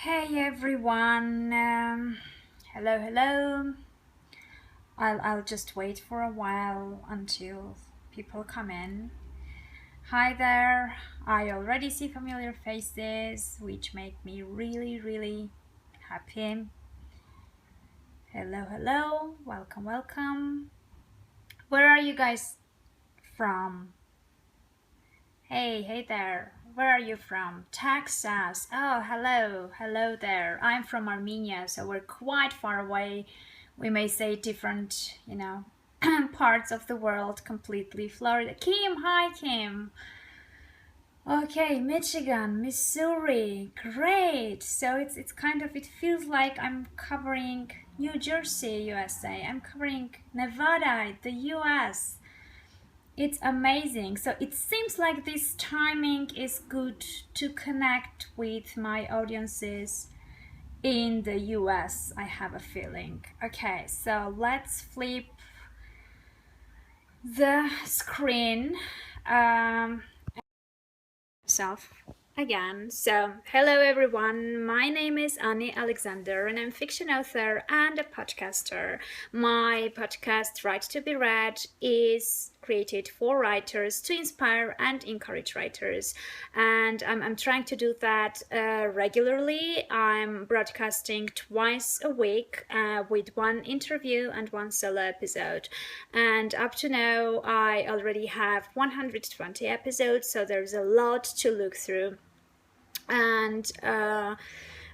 Hey everyone, hello. I'll just wait for a while until people come in. Hi there. I already see familiar faces, which make me really happy. Hello. Welcome. Where are you guys from? Hey there. Where are you from? Texas. Oh, hello there. I'm from Armenia, so we're quite far away. We may say different, parts of the world completely. Florida. Kim, hi Kim. Okay, Michigan, Missouri. Great. So it's kind of it feels like I'm covering New Jersey, USA. I'm covering Nevada, the US. It's amazing. So it seems like this timing is good to connect with my audiences in the US, I have a feeling. Okay, so let's flip the screen. Self again. So, hello everyone. My name is Annie Alexander, and I'm fiction author and a podcaster. My podcast, Right to Be Read, is created for writers to inspire and encourage writers, and I'm trying to do that regularly. I'm broadcasting twice a week with one interview and one solo episode, and up to now I already have 120 episodes, so there's a lot to look through and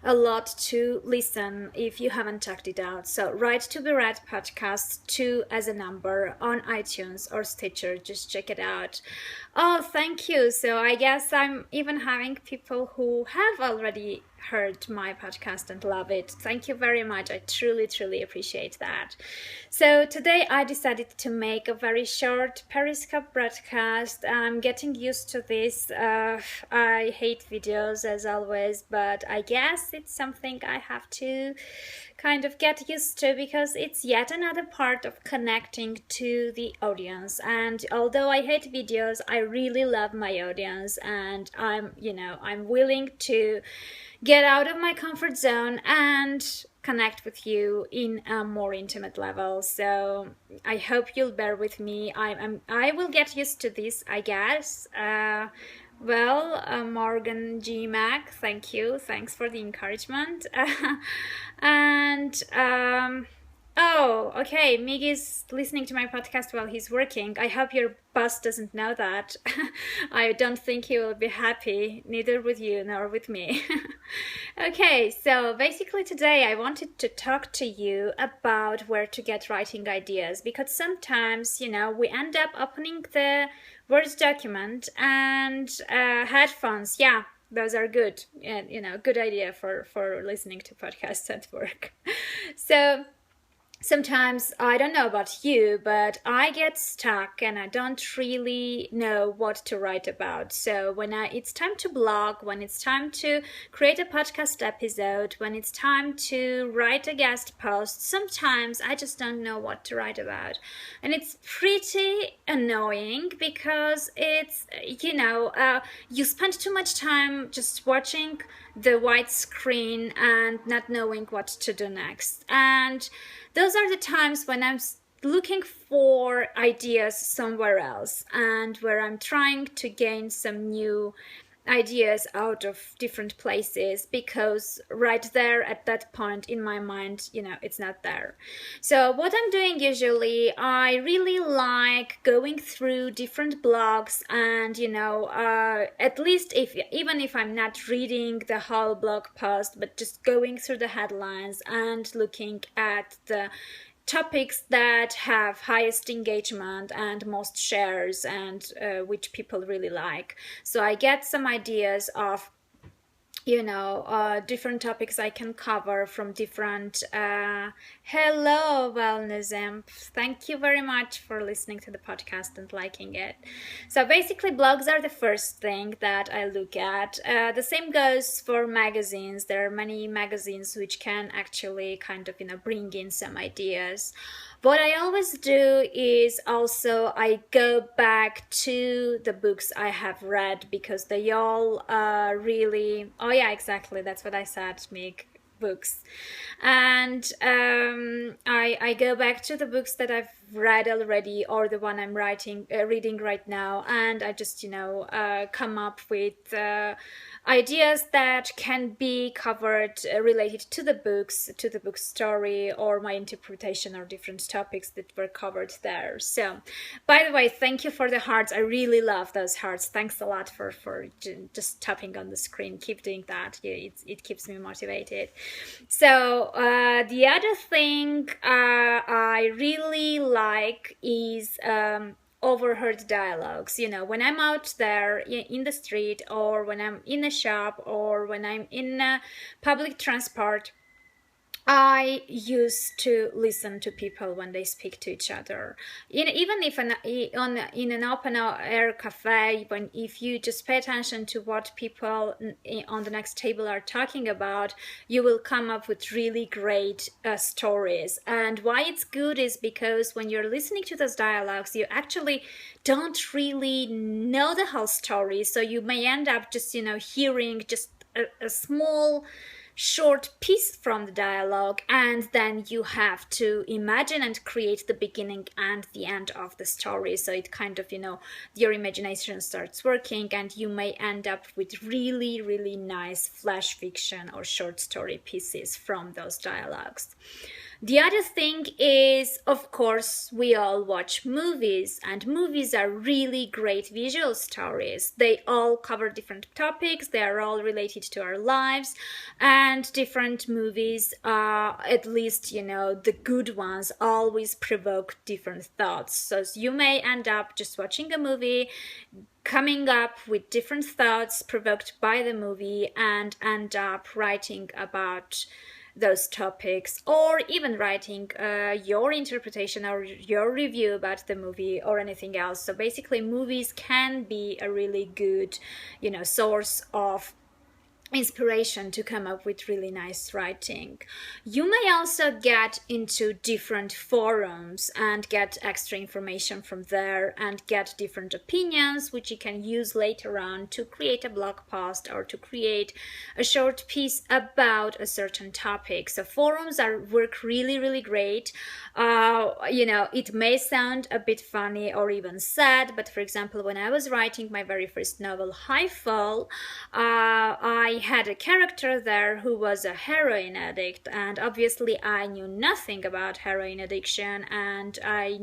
a lot to listen if you haven't checked it out. So Right to Be Read podcast 2 as a number on iTunes or Stitcher. Just check it out. Oh, thank you. So I guess I'm even having people who have already heard my podcast and love it. Thank you very much. I truly appreciate that. So today I decided to make a very short Periscope broadcast. I'm getting used to this. I hate videos as always, but I guess it's something I have to kind of get used to because it's yet another part of connecting to the audience. And although I hate videos, I really love my audience, and I'm willing to get out of my comfort zone and connect with you in a more intimate level. So I hope you'll bear with me. I will get used to this, I guess. Morgan G. Mac, thank you. Thanks for the encouragement. and Oh, okay. Miggy's listening to my podcast while he's working. I hope your boss doesn't know that. I don't think he will be happy, neither with you nor with me. Okay, so basically today I wanted to talk to you about where to get writing ideas, because sometimes, we end up opening the Word document and headphones. Yeah, those are good. And, good idea for listening to podcasts at work. So sometimes, I don't know about you, but I get stuck and I don't really know what to write about. So when it's time to blog, when it's time to create a podcast episode, when it's time to write a guest post, sometimes I just don't know what to write about. And it's pretty annoying because it's, you spend too much time just watching the white screen and not knowing what to do next. And those are the times when I'm looking for ideas somewhere else, and where I'm trying to gain some new ideas out of different places, because right there at that point in my mind, it's not there. So what I'm doing usually, I really like going through different blogs and, at least even if I'm not reading the whole blog post, but just going through the headlines and looking at the topics that have highest engagement and most shares, and which people really like. So I get some ideas of different topics I can cover from different hello wellness imp, thank you very much for listening to the podcast and liking it. So basically blogs are the first thing that I look at. The same goes for magazines. There are many magazines which can actually kind of bring in some ideas. What I always do is also I go back to the books I have read, because they all really, oh Oh yeah, exactly. That's what I said. Make books, and I go back to the books that I've read already or the one I'm reading right now, and I just come up with ideas that can be covered related to the book story or my interpretation or different topics that were covered there. So, by the way, thank you for the hearts. I really love those hearts. Thanks a lot for just tapping on the screen. Keep doing that. Yeah, it keeps me motivated. So the other thing I really like is overheard dialogues. When I'm out there in the street, or when I'm in a shop, or when I'm in public transport, I used to listen to people when they speak to each other. Even if in an open air cafe, if you just pay attention to what people on the next table are talking about, you will come up with really great stories. And why it's good is because when you're listening to those dialogues, you actually don't really know the whole story. So you may end up just hearing just a small short piece from the dialogue, and then you have to imagine and create the beginning and the end of the story. So it kind of your imagination starts working, and you may end up with really, really nice flash fiction or short story pieces from those dialogues. The other thing is, of course, we all watch movies, and movies are really great visual stories. They all cover different topics, they are all related to our lives, and different movies, at least, the good ones, always provoke different thoughts. So you may end up just watching a movie, coming up with different thoughts provoked by the movie, and end up writing about those topics, or even writing your interpretation or your review about the movie or anything else. So basically, movies can be a really good source of inspiration to come up with really nice writing. You may also get into different forums and get extra information from there, and get different opinions which you can use later on to create a blog post or to create a short piece about a certain topic. So forums work really, really great. It may sound a bit funny or even sad, but for example, when I was writing my very first novel, High Fall, I had a character there who was a heroin addict, and obviously I knew nothing about heroin addiction, and I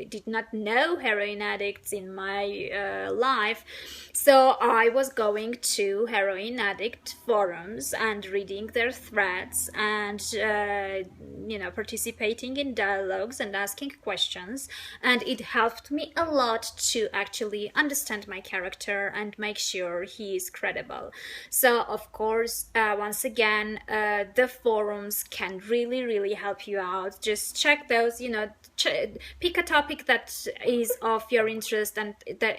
did not know heroin addicts in my life. So I was going to heroin addict forums and reading their threads, and participating in dialogues and asking questions, and it helped me a lot to actually understand my character and make sure he is credible. So of course, once again, the forums can really, really help you out. Just check those, pick a topic that is of your interest and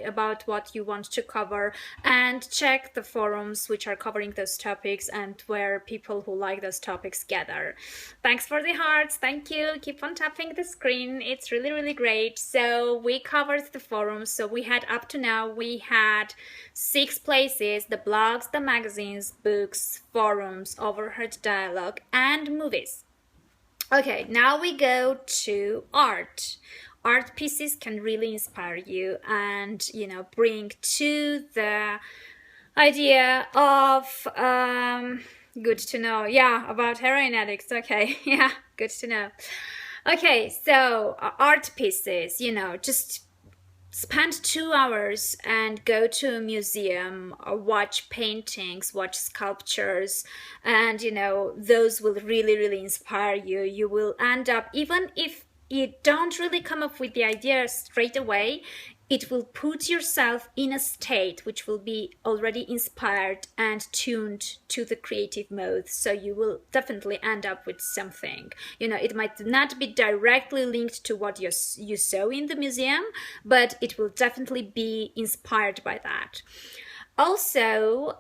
about what you want to cover, and check the forums which are covering those topics and where people who like those topics gather. Thanks for the hearts. Thank you. Keep on tapping the screen. It's really, really great. So we covered the forums. So up to now, we had 6 places: the blogs, the magazines, books, forums, overheard dialogue, and movies. Okay, now we go to art. Art pieces can really inspire you and, bring to the idea of, good to know. Yeah, about heroin addicts. Okay, yeah, good to know. Okay, so art pieces, just spend 2 hours and go to a museum or watch paintings, watch sculptures, and those will really, really inspire you. You will end up, even if you don't really come up with the idea straight away, it will put yourself in a state which will be already inspired and tuned to the creative mode. So you will definitely end up with something. It might not be directly linked to what you saw in the museum, but it will definitely be inspired by that. Also,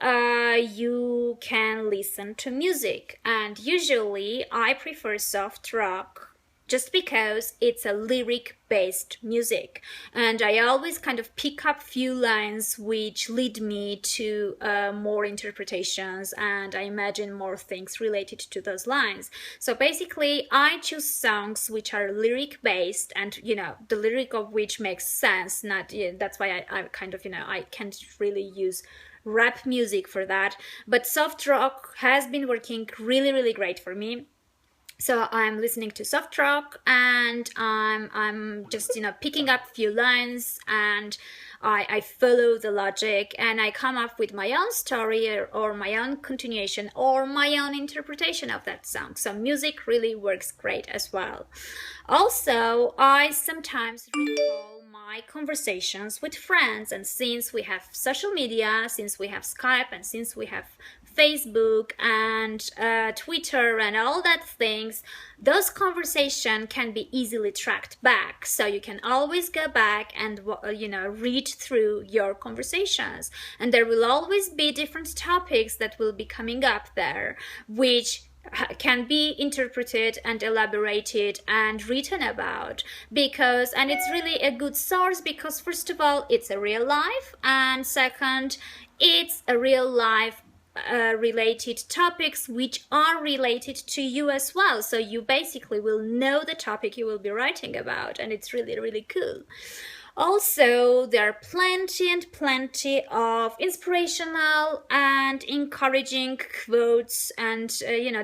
you can listen to music, and usually I prefer soft rock just because it's a lyric based music, and I always kind of pick up few lines which lead me to more interpretations, and I imagine more things related to those lines. So basically I choose songs which are lyric based, and the lyric of which makes sense. Not That's why I kind of I can't really use rap music for that, but soft rock has been working really great for me. So I'm listening to soft rock, and I'm just picking up a few lines, and I follow the logic, and I come up with my own story, or my own continuation, or my own interpretation of that song. So music really works great as well. Also, I sometimes recall my conversations with friends, and since we have social media, since we have Skype, and since we have Facebook and Twitter and all that things, those conversations can be easily tracked back. So you can always go back and read through your conversations, and there will always be different topics that will be coming up there, which can be interpreted and elaborated and written about, and it's really a good source, because first of all it's a real life, and second it's a real life related topics which are related to you as well. So you basically will know the topic you will be writing about, and it's really cool. Also, there are plenty and plenty of inspirational and encouraging quotes, and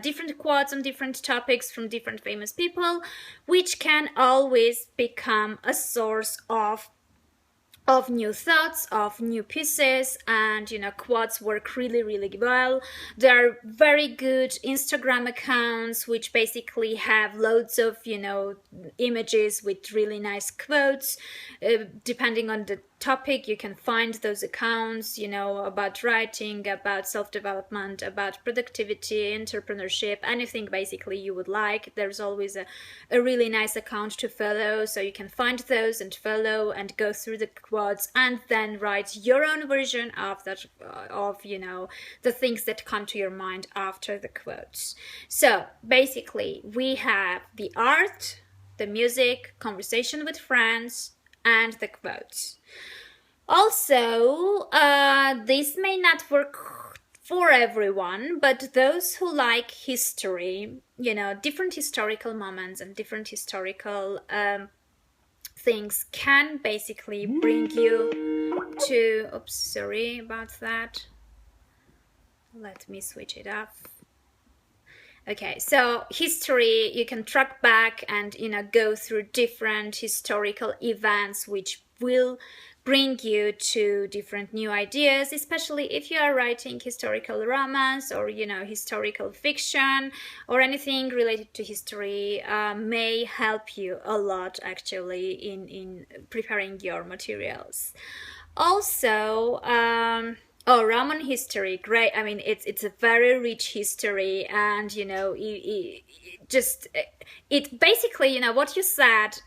different quotes on different topics from different famous people, which can always become a source of new thoughts, of new pieces, and quotes work really well. There are very good Instagram accounts which basically have loads of images with really nice quotes. Depending on the topic, you can find those accounts, about writing, about self-development, about productivity, entrepreneurship, anything basically you would like. There's always a really nice account to follow, so you can find those and follow and go through the quotes, and then write your own version of that, the things that come to your mind after the quotes. So basically we have the art, the music, conversation with friends, and the quotes. Also, this may not work for everyone, but those who like history, different historical moments and different historical things can basically bring you to... Oops, sorry about that. Let me switch it off. Okay, so history, you can track back and go through different historical events which will bring you to different new ideas, especially if you are writing historical romance or historical fiction, or anything related to history may help you a lot actually in preparing your materials. Also, Roman history, great. I mean, it's a very rich history, and it basically, what you said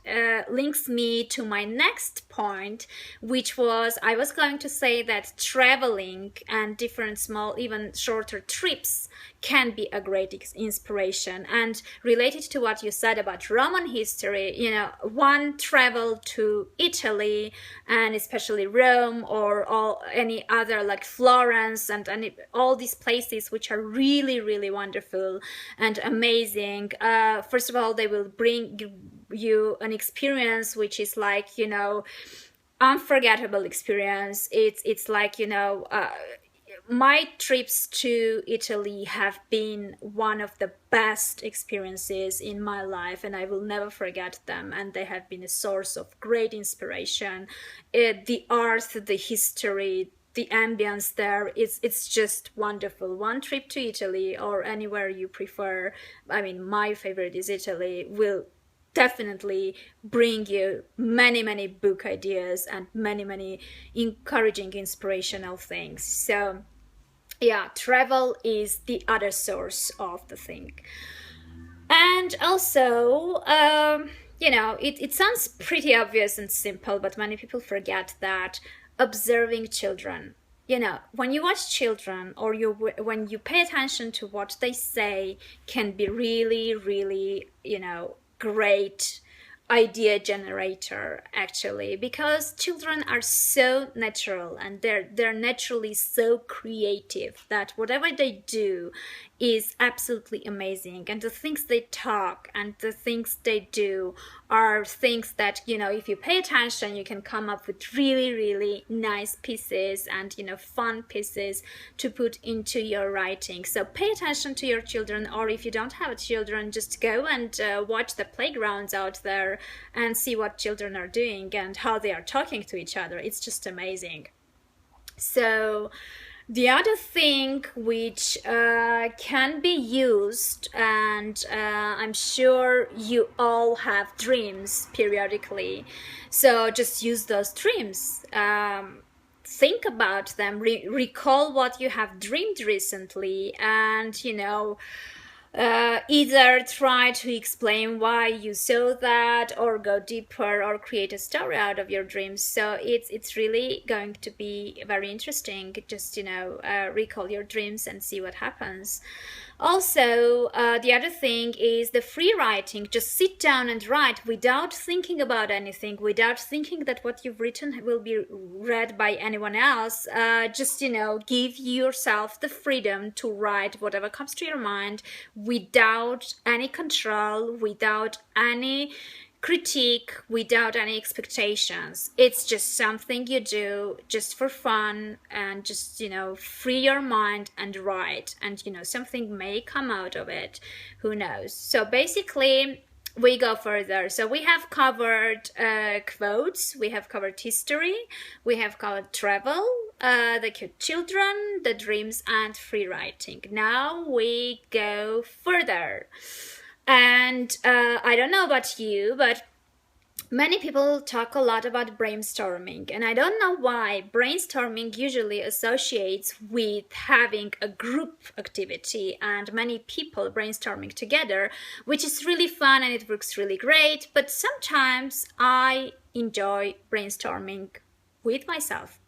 links me to my next point, which was, I was going to say that traveling and different small, even shorter trips can be a great inspiration. And related to what you said about Roman history, one travel to Italy, and especially Rome, or any other like Florence, and all these places which are really wonderful and amazing. First of all, they will bring you an experience which is like unforgettable experience. It's like my trips to Italy have been one of the best experiences in my life, and I will never forget them, and they have been a source of great inspiration. The art, the history, the ambience there, it's just wonderful. One trip to Italy, or anywhere you prefer, I mean, my favorite is Italy, will definitely bring you many book ideas and many encouraging, inspirational things. So yeah, travel is the other source of the thing. And also, it sounds pretty obvious and simple, but many people forget that observing children, when you watch children, or when you pay attention to what they say, can be really great idea generator, actually, because children are so natural and they're naturally so creative that whatever they do is absolutely amazing. And the things they talk and the things they do are things that, if you pay attention, you can come up with really, really nice pieces and, fun pieces to put into your writing. So pay attention to your children, or if you don't have children, just go and watch the playgrounds out there and see what children are doing and how they are talking to each other. It's just amazing. So the other thing which can be used, and I'm sure you all have dreams periodically, so just use those dreams. Think about them, recall what you have dreamed recently, and either try to explain why you saw that, or go deeper, or create a story out of your dreams. So it's really going to be very interesting. Just recall your dreams and see what happens. Also, the other thing is the free writing. Just sit down and write without thinking about anything, without thinking that what you've written will be read by anyone else. Just, give yourself the freedom to write whatever comes to your mind without any control, without any critique, without any expectations. It's just something you do just for fun, and just free your mind and write, and something may come out of it, who knows. So basically we go further. So we have covered quotes, we have covered history, we have covered travel, the cute children, the dreams, and free writing. Now we go further. And I don't know about you, but many people talk a lot about brainstorming, and I don't know why brainstorming usually associates with having a group activity and many people brainstorming together, which is really fun and it works really great. But sometimes I enjoy brainstorming with myself.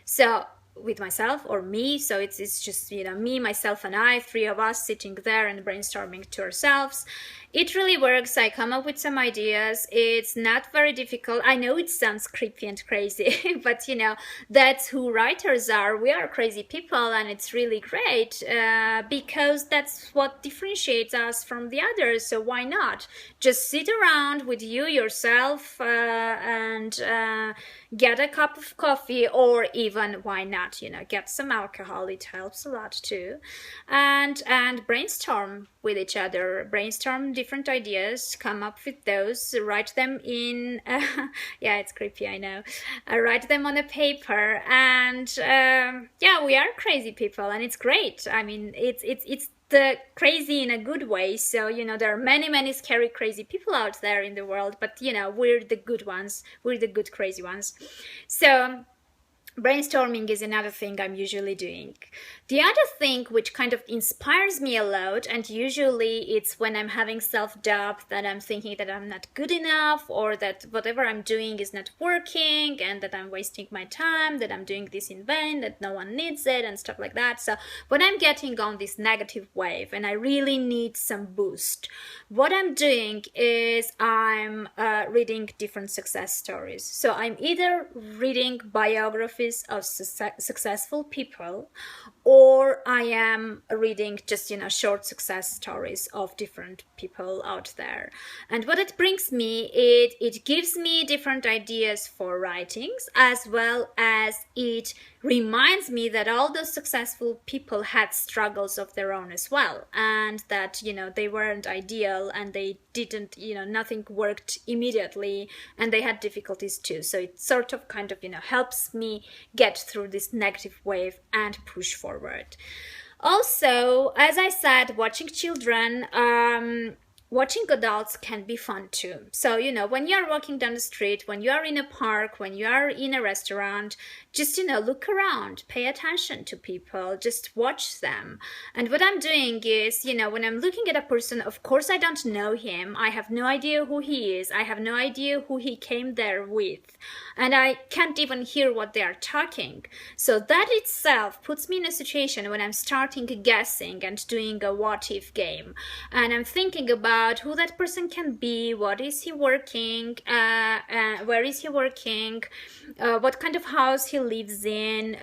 So with myself or me, so it's just me, myself, and I, three of us sitting there and brainstorming to ourselves. It really works. I come up with some ideas. It's not very difficult. I know it sounds creepy and crazy, but that's who writers are. We are crazy people, and it's really great because that's what differentiates us from the others. So why not just sit around with yourself and get a cup of coffee, or even why not get some alcohol. It helps a lot too, and brainstorm with each other, brainstorm different ideas, come up with those, write them in yeah, it's creepy, I know. Write them on a paper, and we are crazy people, and it's great. I mean, it's the crazy in a good way. So there are many scary crazy people out there in the world, but we're the good ones, we're the good crazy ones. So brainstorming is another thing I'm usually doing. The other thing which kind of inspires me a lot, and usually it's when I'm having self-doubt, that I'm thinking that I'm not good enough, or that whatever I'm doing is not working, and that I'm wasting my time, that I'm doing this in vain, that no one needs it, and stuff like that. So when I'm getting on this negative wave and I really need some boost, what I'm doing is I'm reading different success stories. So I'm either reading biographies of successful people, or I am reading just short success stories of different people out there. And what it brings me, it gives me different ideas for writings, as well as it reminds me that all those successful people had struggles of their own as well, and that they weren't ideal, and they didn't nothing worked immediately, and they had difficulties too. So it sort of kind of helps me get through this negative wave and push forward. Also, as I said, watching children, watching adults can be fun too. So, when you're walking down the street, when you are in a park, when you are in a restaurant, just, look around, pay attention to people, just watch them. And what I'm doing is, when I'm looking at a person, of course, I don't know him. I have no idea who he is. I have no idea who he came there with. And I can't even hear what they are talking. So that itself puts me in a situation when I'm starting guessing and doing a what if game. And I'm thinking about about who that person can be, what is he working, where is he working, what kind of house he lives in,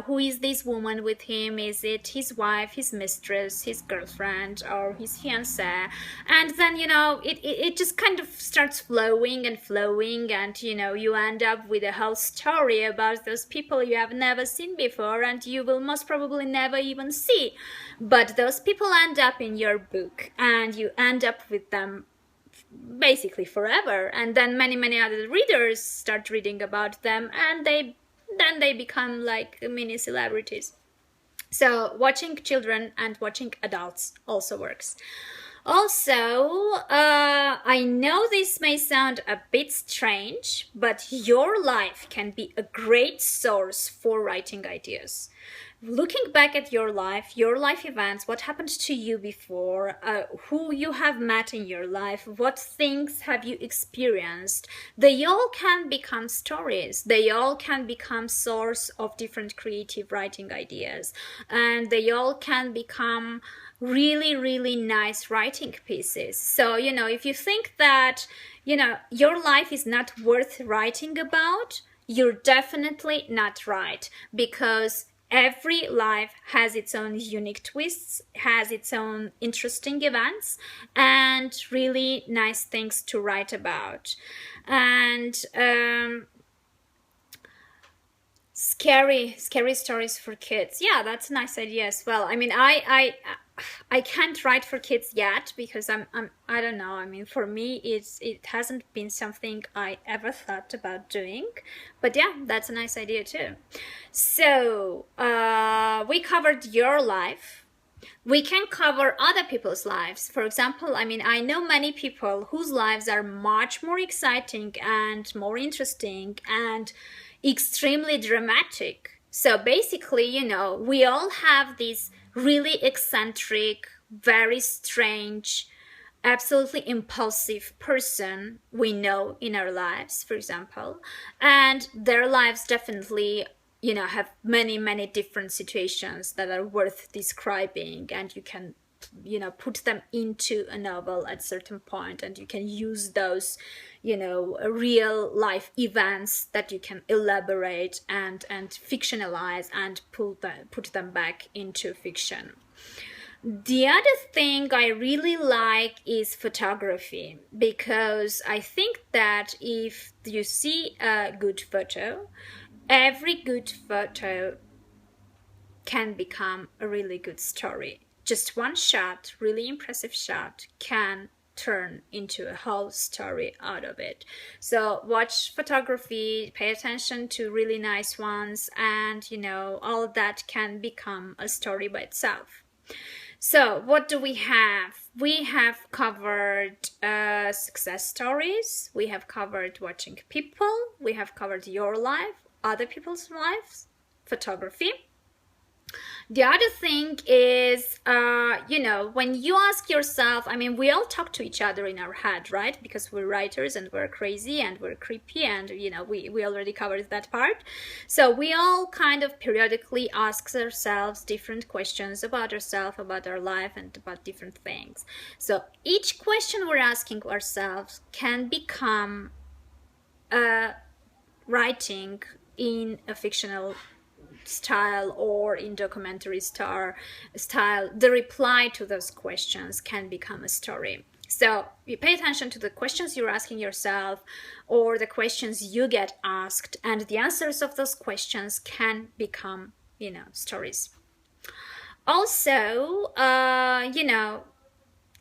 who is this woman with him, is it his wife, his mistress, his girlfriend, or his fiancée? And then, it just kind of starts flowing and flowing, and, you end up with a whole story about those people you have never seen before, and you will most probably never even see. But those people end up in your book, and you end up with them basically forever. And then many other readers start reading about them, and then they become like mini celebrities. So watching children and watching adults also works. Also, I know this may sound a bit strange, but your life can be a great source for writing ideas. Looking back at your life events, what happened to you before, who you have met in your life, what things have you experienced, they all can become stories. They all can become source of different creative writing ideas. And they all can become really, really nice writing pieces. So, if you think that, your life is not worth writing about, you're definitely not right, because every life has its own unique twists, has its own interesting events, and really nice things to write about. And scary stories for kids. Yeah, that's a nice idea as well. I mean, I can't write for kids yet, because I don't know. I mean, for me, it hasn't been something I ever thought about doing. But yeah, that's a nice idea too. So we covered your life. We can cover other people's lives. For example, I mean, I know many people whose lives are much more exciting and more interesting and extremely dramatic. So basically, we all have these really eccentric, very strange, absolutely impulsive person we know in our lives, for example, and their lives definitely have many different situations that are worth describing, and you can put them into a novel at a certain point, and you can use those real life events that you can elaborate and fictionalize and put them back into fiction. The other thing I really like is photography, because I think that if you see a good photo, every good photo can become a really good story. Just one shot, really impressive shot, can turn into a whole story out of it. So watch photography, pay attention to really nice ones, and all of that can become a story by itself. So what do we have? We have covered success stories, we have covered watching people, we have covered your life, other people's lives, photography. The other thing is, when you ask yourself, I mean, we all talk to each other in our head, right? Because we're writers and we're crazy and we're creepy, and, we already covered that part. So we all kind of periodically ask ourselves different questions about ourselves, about our life, and about different things. So each question we're asking ourselves can become writing in a fictional style or in documentary style. The reply to those questions can become a story. So you pay attention to the questions you're asking yourself, or the questions you get asked, and the answers of those questions can become stories. Also,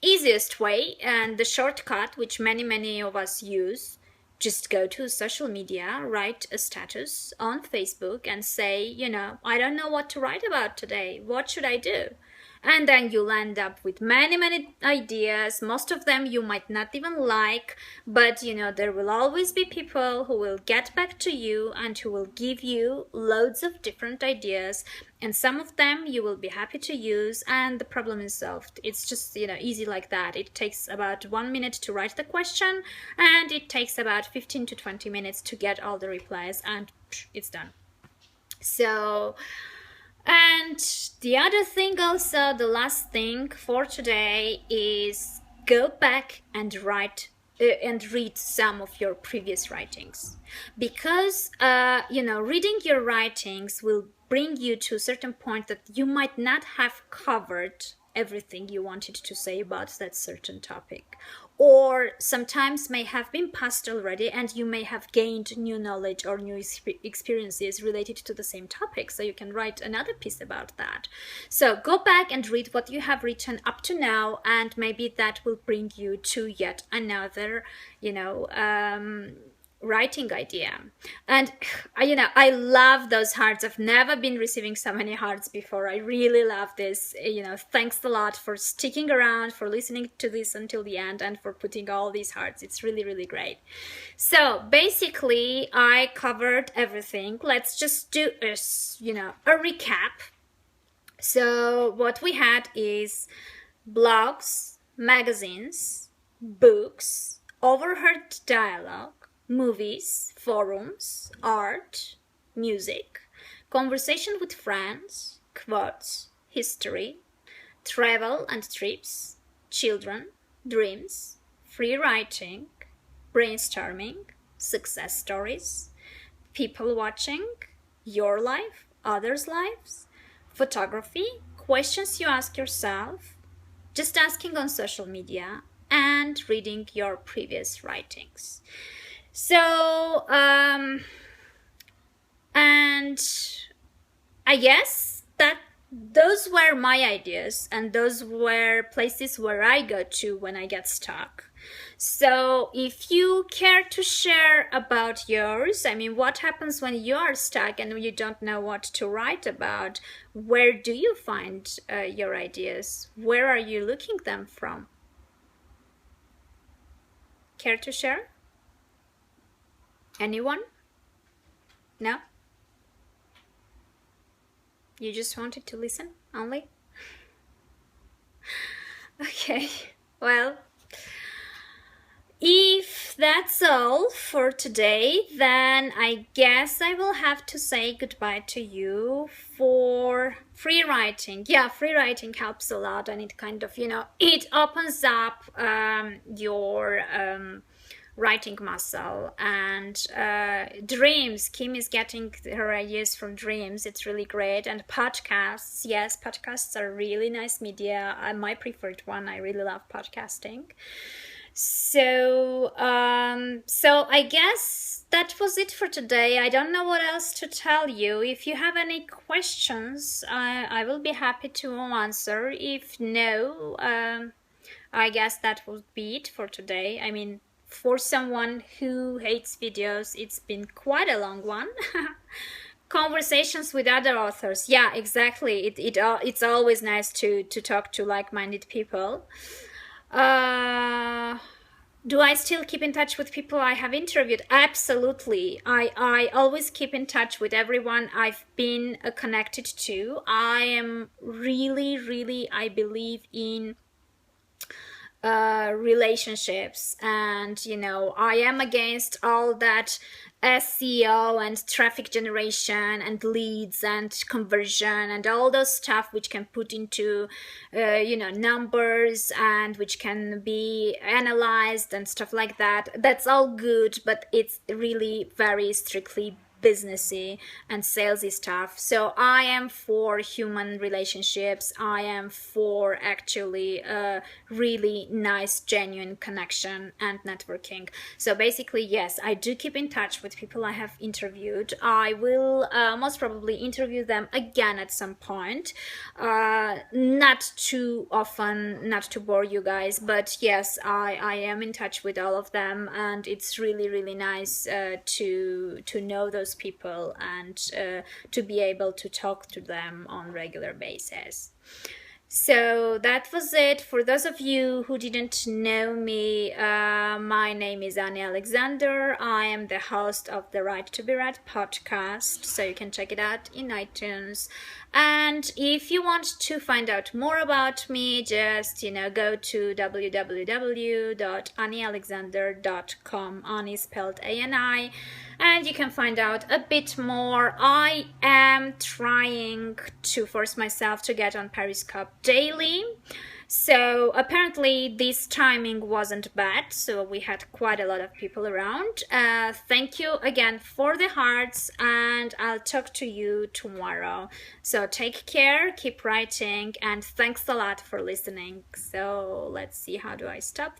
easiest way and the shortcut which many of us use, just go to social media, write a status on Facebook and say, I don't know what to write about today. What should I do? And then you'll end up with many ideas. Most of them you might not even like, but there will always be people who will get back to you and who will give you loads of different ideas, and some of them you will be happy to use, and the problem is solved. It's just easy like that. It takes about 1 minute to write the question, and it takes about 15 to 20 minutes to get all the replies, and it's done. So, and the other thing also, the last thing for today is go back and read some of your previous writings, because reading your writings will bring you to a certain point that you might not have covered everything you wanted to say about that certain topic, or sometimes may have been past already, and you may have gained new knowledge or new experiences related to the same topic, so you can write another piece about that. So go back and read what you have written up to now, and maybe that will bring you to yet another writing idea. And I love those hearts. I've never been receiving so many hearts before. I really love this. Thanks a lot for sticking around, for listening to this until the end, and for putting all these hearts. It's really, really great. So basically I covered everything. Let's just do a recap. So what we had is blogs, magazines, books, overheard dialogue, movies, forums, art, music, conversation with friends, quotes, history, travel and trips, children, dreams, free writing, brainstorming, success stories, people watching, your life, others' lives, photography, questions you ask yourself, just asking on social media, and reading your previous writings. So, and I guess that those were my ideas, and those were places where I go to when I get stuck. So if you care to share about yours, what happens when you are stuck and you don't know what to write about? Where do you find your ideas? Where are you looking them from? Care to share? Anyone? No? You just wanted to listen only? Okay, well, if that's all for today, then I guess I will have to say goodbye to you for free writing. Yeah, free writing helps a lot, and it kind of, it opens up your writing muscle. And dreams, Kim is getting her ideas from dreams. It's really great. And podcasts, yes, podcasts are really nice media. My preferred one. I really love podcasting. So I guess that was it for today. I don't know what else to tell you. If you have any questions, I will be happy to answer. If no, I guess that would be it for today. For someone who hates videos, it's been quite a long one. Conversations with other authors. Yeah, exactly. It's always nice to talk to like-minded people. Do I still keep in touch with people I have interviewed? Absolutely. I always keep in touch with everyone I've been connected to. I am really, I believe in relationships, and I am against all that SEO and traffic generation and leads and conversion and all those stuff which can put into numbers and which can be analyzed and stuff like that. That's all good, but it's really very strictly businessy and salesy stuff. So I am for human relationships. I am for actually a really nice, genuine connection and networking. So basically, yes, I do keep in touch with people I have interviewed. I will most probably interview them again at some point. Not too often, not to bore you guys, but yes, I am in touch with all of them, and it's really nice to know those people and to be able to talk to them on regular basis. So that was it. For those of you who didn't know me, my name is Annie Alexander. I am the host of the Right to Be Read podcast, so you can check it out in iTunes. And if you want to find out more about me, just go to www.anniealexander.com. Annie spelled ANI, and you can find out a bit more. I am trying to force myself to get on Periscope daily. So apparently this timing wasn't bad, so we had quite a lot of people around. Thank you again for the hearts, and I'll talk to you tomorrow. So take care, keep writing, and thanks a lot for listening. So let's see, how do I stop